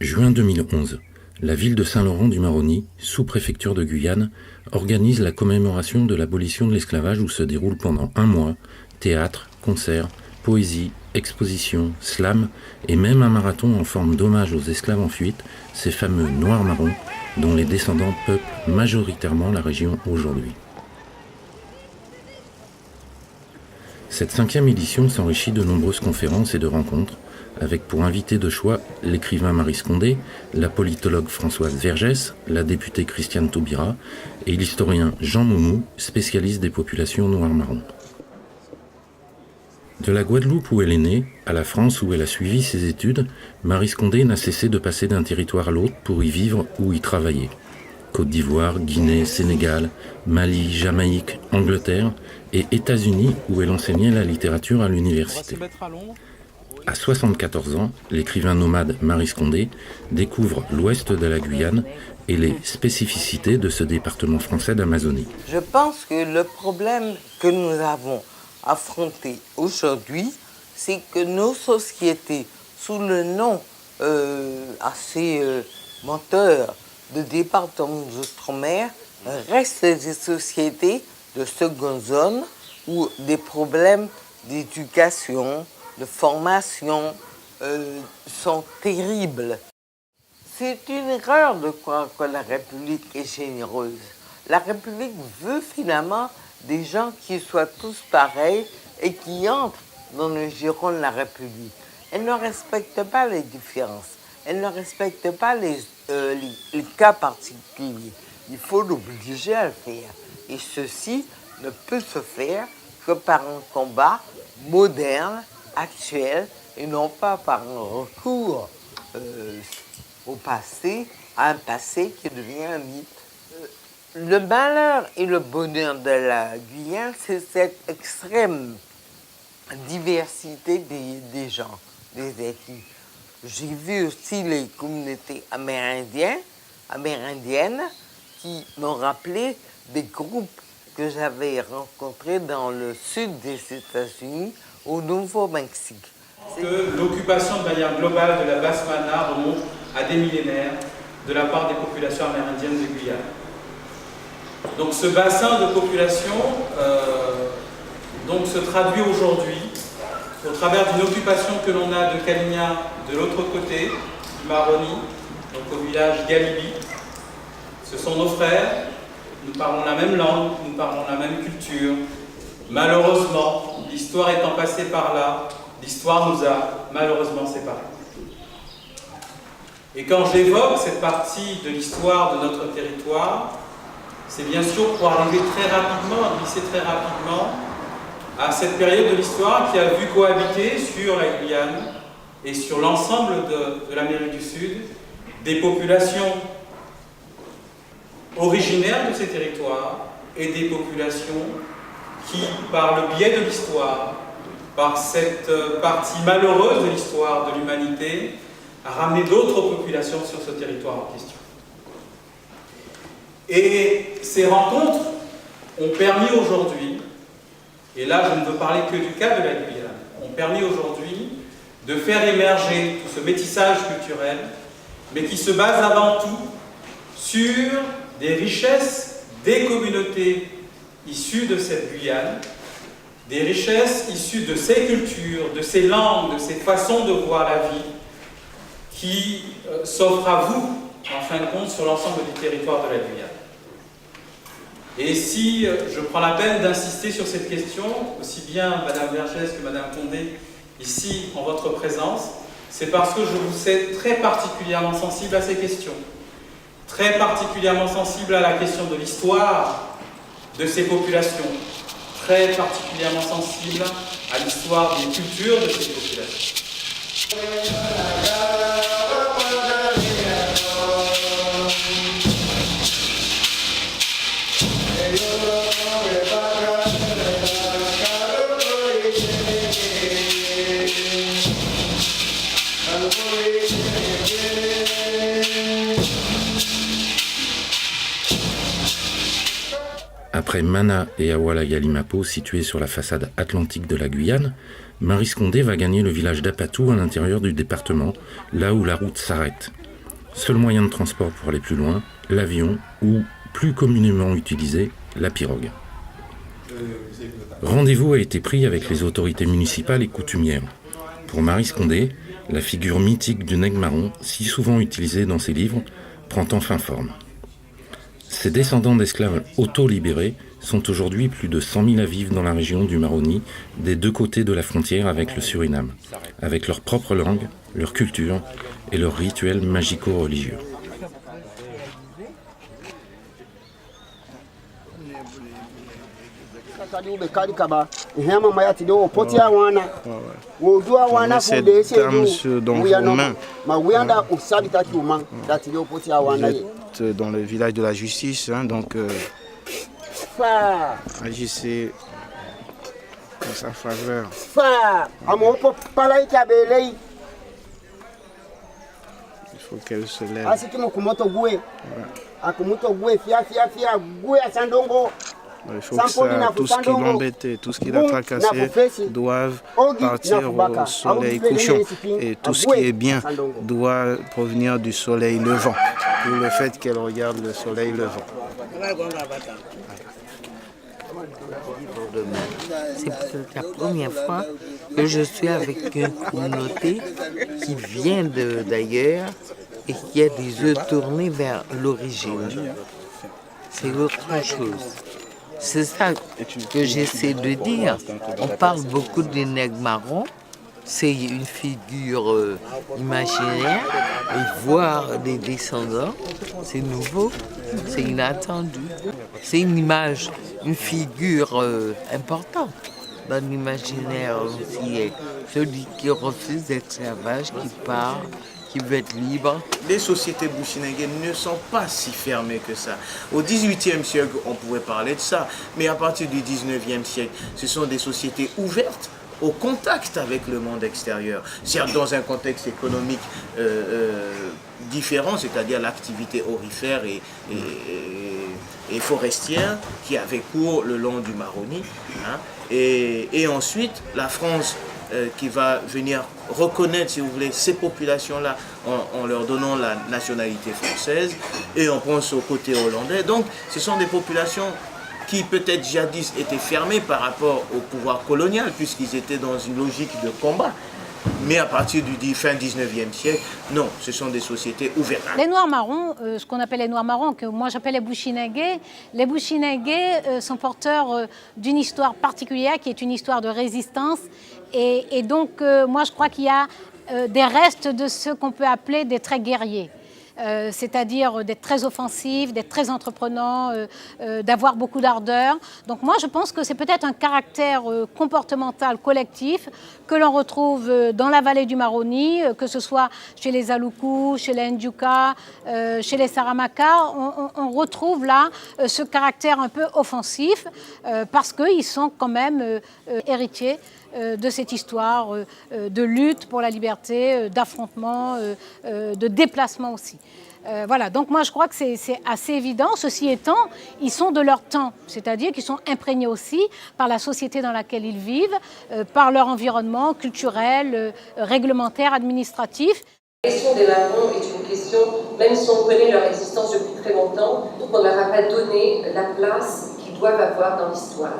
Juin 2011. La ville de Saint-Laurent-du-Maroni, sous-préfecture de Guyane, organise la commémoration de l'abolition de l'esclavage où se déroule pendant un mois théâtre, concerts, poésie, expositions, slam et même un marathon en forme d'hommage aux esclaves en fuite, ces fameux Noirs-Marrons, dont les descendants peuplent majoritairement la région aujourd'hui. Cette 5e édition s'enrichit de nombreuses conférences et de rencontres, avec pour invité de choix l'écrivain Maryse Condé, la politologue Françoise Vergès, la députée Christiane Taubira et l'historien Jean Moumou, spécialiste des populations noires-marrons. De la Guadeloupe où elle est née, à la France où elle a suivi ses études, Maryse Condé n'a cessé de passer d'un territoire à l'autre pour y vivre ou y travailler. Côte d'Ivoire, Guinée, Sénégal, Mali, Jamaïque, Angleterre et États-Unis où elle enseignait la littérature à l'université. À 74 ans, l'écrivain nomade Maryse Condé découvre l'ouest de la Guyane et les spécificités de ce département français d'Amazonie. Je pense que le problème que nous avons affronté aujourd'hui, c'est que nos sociétés, sous le nom assez menteur de département d'outre-mer, restent des sociétés de seconde zone où des problèmes d'éducation, de formation sont terribles. C'est une erreur de croire que la République est généreuse. La République veut finalement des gens qui soient tous pareils et qui entrent dans le giron de la République. Elle ne respecte pas les différences. Elle ne respecte pas les cas particuliers. Il faut l'obliger à le faire. Et ceci ne peut se faire que par un combat moderne, actuel, et non pas par un recours au passé, à un passé qui devient un mythe. Le malheur et le bonheur de la Guyane, c'est cette extrême diversité des gens, des ethnies. J'ai vu aussi les communautés amérindiennes qui m'ont rappelé des groupes que j'avais rencontrés dans le sud des États-Unis, au Nouveau-Mexique. Que l'occupation de manière globale de la basse Mana remonte à des millénaires de la part des populations amérindiennes de Guyane. Donc ce bassin de population se traduit aujourd'hui au travers d'une occupation que l'on a de Kalinia de l'autre côté du Maroni, donc au village Galibi. Ce sont nos frères, nous parlons la même langue, nous parlons la même culture. Malheureusement, l'histoire étant passée par là, l'histoire nous a malheureusement séparés. Et quand j'évoque cette partie de l'histoire de notre territoire, c'est bien sûr pour arriver très rapidement, glisser très rapidement à cette période de l'histoire qui a vu cohabiter sur la Guyane et sur l'ensemble de l'Amérique du Sud des populations originaires de ces territoires et des populations qui, par le biais de l'histoire, par cette partie malheureuse de l'histoire de l'humanité, a ramené d'autres populations sur ce territoire en question. Et ces rencontres ont permis aujourd'hui, et là je ne veux parler que du cas de la Guyane, ont permis aujourd'hui de faire émerger tout ce métissage culturel, mais qui se base avant tout sur des richesses des communautés issues de cette Guyane, des richesses issues de ces cultures, de ces langues, de ces façons de voir la vie, qui s'offrent à vous, en fin de compte, sur l'ensemble du territoire de la Guyane. Et si je prends la peine d'insister sur cette question, aussi bien Madame Vergès que Madame Condé, ici en votre présence, c'est parce que je vous sais très particulièrement sensible à ces questions, très particulièrement sensible à la question de l'histoire de ces populations, très particulièrement sensible à l'histoire des cultures de ces populations. Après Mana et Awala-Yalimapo, situés sur la façade atlantique de la Guyane, Maryse Condé va gagner le village d'Apatou à l'intérieur du département, là où la route s'arrête. Seul moyen de transport pour aller plus loin, l'avion ou, plus communément utilisé, la pirogue. Rendez-vous a été pris avec les autorités municipales et coutumières. Pour Maryse Condé, la figure mythique du nègre marron, si souvent utilisée dans ses livres, prend enfin forme. Ces descendants d'esclaves auto-libérés sont aujourd'hui plus de 100 000 à vivre dans la région du Maroni, des deux côtés de la frontière avec le Suriname, avec leur propre langue, leur culture et leurs rituels magico-religieux. Vous êtes dans le village de la justice, hein, donc agissez en sa faveur. Il faut qu'elle se lève. Il faut que ça, tout ce qui l'embêtait, tout ce qui l'a tracassé, doivent partir au soleil couchant. Et tout ce qui est bien doit provenir du soleil levant. Pour le fait qu'elle regarde le soleil levant. C'est peut-être la première fois que je suis avec une communauté qui vient d'ailleurs et qui a des yeux tournés vers l'origine. C'est autre chose. C'est ça que j'essaie de dire. On parle beaucoup des nègres marrons. C'est une figure imaginaire. Et voir des descendants, c'est nouveau, c'est inattendu. C'est une image, une figure importante dans l'imaginaire aussi. Celui qui refuse l'esclavage, qui part, qui veut être libre. Les sociétés bushinengues ne sont pas si fermées que ça. Au XVIIIe siècle, on pouvait parler de ça, mais à partir du XIXe siècle, ce sont des sociétés ouvertes au contact avec le monde extérieur. Certes, dans un contexte économique différent, c'est-à-dire l'activité aurifère et forestière qui avait cours le long du Maroni. Hein, et ensuite, la France qui va venir reconnaître, si vous voulez, ces populations-là en leur donnant la nationalité française, et on pense au côté hollandais. Donc, ce sont des populations qui peut-être jadis étaient fermés par rapport au pouvoir colonial, puisqu'ils étaient dans une logique de combat. Mais à partir du fin 19e siècle, non, ce sont des sociétés ouvertes. Les Noirs marrons, ce qu'on appelle les Noirs marrons, que moi j'appelle les Bushinengués sont porteurs d'une histoire particulière, qui est une histoire de résistance. Et donc, moi je crois qu'il y a des restes de ce qu'on peut appeler des traits guerriers. C'est-à-dire d'être très offensif, d'être très entreprenant, d'avoir beaucoup d'ardeur. Donc moi, je pense que c'est peut-être un caractère comportemental collectif que l'on retrouve dans la vallée du Maroni, que ce soit chez les Aloukou, chez les Ndiouka, chez les Saramaka. On retrouve là ce caractère un peu offensif parce qu'ils sont quand même héritiers de cette histoire de lutte pour la liberté, d'affrontement, de déplacement aussi. Voilà, donc moi je crois que c'est assez évident. Ceci étant, ils sont de leur temps, c'est-à-dire qu'ils sont imprégnés aussi par la société dans laquelle ils vivent, par leur environnement culturel, réglementaire, administratif. La question des marrons est une question, même si on connaît leur existence depuis très longtemps, on leur a pas donné la place qu'ils doivent avoir dans l'histoire.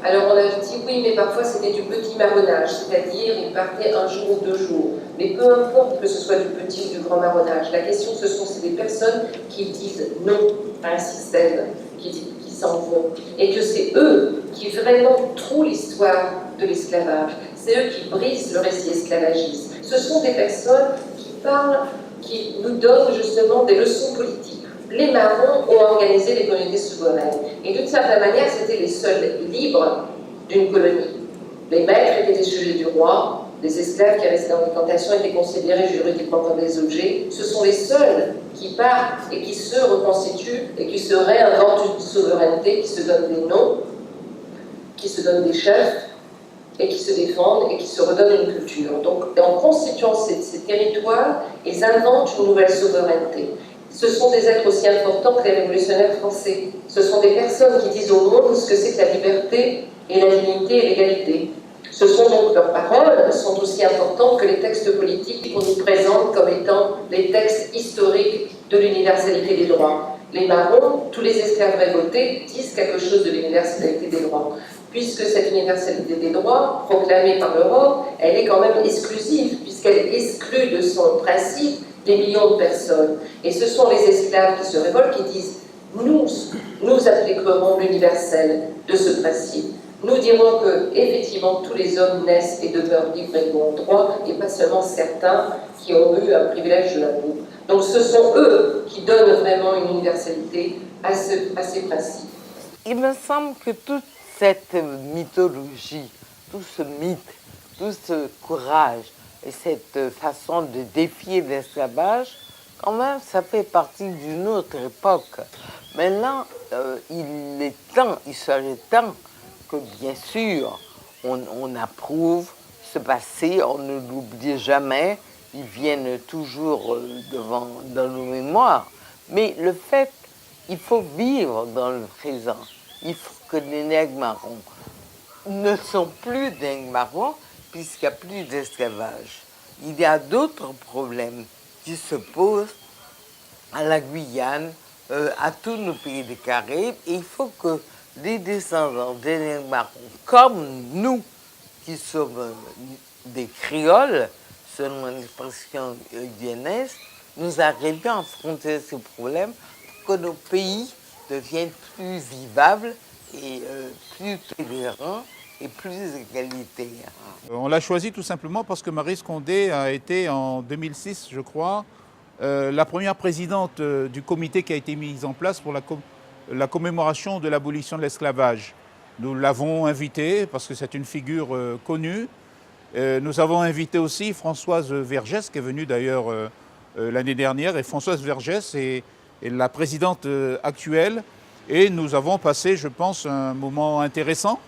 Alors on a dit oui, mais parfois c'était du petit marronnage, c'est-à-dire ils partaient un jour ou 2 jours. Mais peu importe que ce soit du petit ou du grand marronnage, la question c'est des personnes qui disent non à un système, qui s'en vont. Et que c'est eux qui vraiment trouent l'histoire de l'esclavage. C'est eux qui brisent le récit esclavagiste. Ce sont des personnes qui parlent, qui nous donnent justement des leçons politiques. Les marrons ont organisé les communautés souveraines. Et d'une certaine manière, c'était les seuls libres d'une colonie. Les maîtres étaient des sujets du roi, les esclaves qui restaient dans les plantations étaient considérés juridiquement comme des objets. Ce sont les seuls qui partent et qui se reconstituent et qui se réinventent une souveraineté, qui se donnent des noms, qui se donnent des chefs et qui se défendent et qui se redonnent une culture. Donc, en constituant ces territoires, ils inventent une nouvelle souveraineté. Ce sont des êtres aussi importants que les révolutionnaires français. Ce sont des personnes qui disent au monde ce que c'est que la liberté et la dignité et l'égalité. Ce sont donc leurs paroles sont aussi importantes que les textes politiques qu'on nous présente comme étant les textes historiques de l'universalité des droits. Les marrons, tous les esclaves révoltés, disent quelque chose de l'universalité des droits, puisque cette universalité des droits, proclamée par l'Europe, elle est quand même exclusive, puisqu'elle exclut de son principe des millions de personnes. Et ce sont les esclaves qui se révoltent, qui disent « nous appliquerons l'universel de ce principe. Nous dirons que, effectivement, tous les hommes naissent et demeurent libres et ont droit, et pas seulement certains qui ont eu un privilège de l'amour. » Donc ce sont eux qui donnent vraiment une universalité à ces principes. Il me semble que toute cette mythologie, tout ce mythe, tout ce courage et cette façon de défier l'esclavage, quand même, ça fait partie d'une autre époque. Maintenant, il serait temps que, bien sûr, on approuve ce passé, on ne l'oublie jamais, ils viennent toujours dans nos mémoires. Mais le fait, il faut vivre dans le présent. Il faut que les nègres marrons ne sont plus nègres marrons puisqu'il n'y a plus d'esclavage. Il y a d'autres problèmes qui se posent à la Guyane, à tous nos pays des Caraïbes. Et il faut que les descendants des nègres marrons, comme nous, qui sommes des créoles, selon l'expression guyanaise, nous arrivions à affronter ce problème pour que nos pays deviennent plus vivables et plus tolérants et plus égalitaires. On l'a choisi tout simplement parce que Maryse Condé a été en 2006, je crois, la première présidente du comité qui a été mis en place pour la commémoration de l'abolition de l'esclavage. Nous l'avons invitée parce que c'est une figure connue. Nous avons invité aussi Françoise Vergès, qui est venue d'ailleurs l'année dernière. Et Françoise Vergès est la présidente actuelle. Et nous avons passé, je pense, un moment intéressant.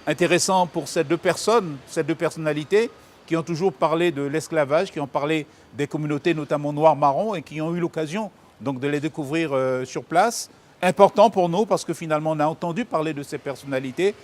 Intéressant pour ces deux personnes, ces deux personnalités qui ont toujours parlé de l'esclavage, qui ont parlé des communautés, notamment noires-marrons, et qui ont eu l'occasion donc de les découvrir sur place. Important pour nous parce que finalement on a entendu parler de ces personnalités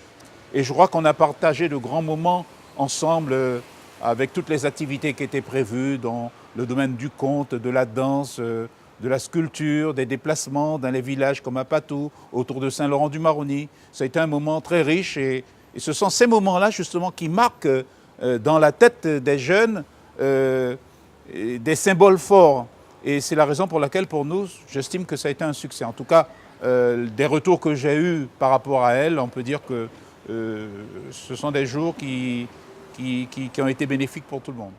et je crois qu'on a partagé de grands moments ensemble avec toutes les activités qui étaient prévues dans le domaine du conte, de la danse, de la sculpture, des déplacements dans les villages comme à Patou, autour de Saint-Laurent-du-Maroni. Ça a été un moment très riche et ce sont ces moments-là justement qui marquent dans la tête des jeunes des symboles forts. Et c'est la raison pour laquelle pour nous, j'estime que ça a été un succès. En tout cas, des retours que j'ai eus par rapport à elle, on peut dire que ce sont des jours qui ont été bénéfiques pour tout le monde.